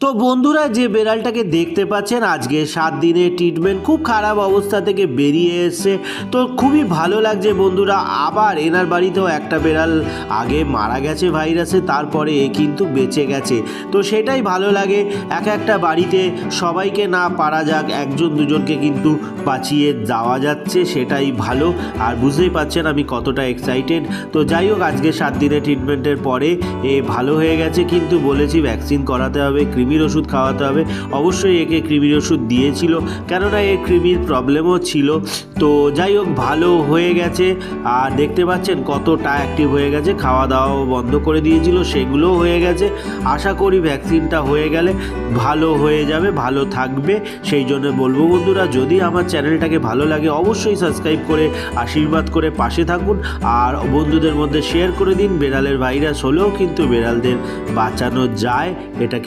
তো বন্ধুরা, যে বেড়ালটাকে দেখতে পাচ্ছেন আজকে 7 দিনের ট্রিটমেন্ট খুব খারাপ অবস্থা থেকে বেরিয়ে এসছে। তো খুবই ভালো লাগছে বন্ধুরা। আবার এনার বাড়িতেও একটা বেড়াল আগে মারা গেছে ভাইরাসে, তারপরে এ কিন্তু বেঁচে গেছে। তো সেটাই ভালো লাগে, একটা বাড়িতে সবাইকে না পারা যাক, একজন দুজনকে কিন্তু বাঁচিয়ে যাওয়া যাচ্ছে, সেটাই ভালো। আর বুঝতেই পারছেন আমি কতটা এক্সাইটেড। তো যাই হোক, আজকে 7 দিনের ট্রিটমেন্টের পরে এ ভালো হয়ে গেছে, কিন্তু বলেছি ভ্যাকসিন করাতে হবে, কৃমির ওষুধ খাওয়াতে হবে। অবশ্যই একে কৃমির ওষুধ দিয়েছিল, কেননা এর কৃমির প্রবলেমও ছিল। তো যাই হোক, ভালো হয়ে গেছে। আর দেখতে পাচ্ছেন কতটা অ্যাক্টিভ হয়ে গেছে, খাওয়া দাওয়াও বন্ধ করে দিয়েছিল, সেগুলোও হয়ে গেছে। আশা করি ভ্যাকসিনটা হয়ে গেলে ভালো হয়ে যাবে, ভালো থাকবে। সেই জন্য বলবো বন্ধুরা, যদি আমার চ্যানেলটাকে ভালো লাগে অবশ্যই সাবস্ক্রাইব করে আশীর্বাদ করে পাশে থাকুন, আর বন্ধুদের মধ্যে শেয়ার করে দিন। বেড়ালের ভাইরাস হলেও কিন্তু বেড়ালদের বাঁচানো যায়, এটা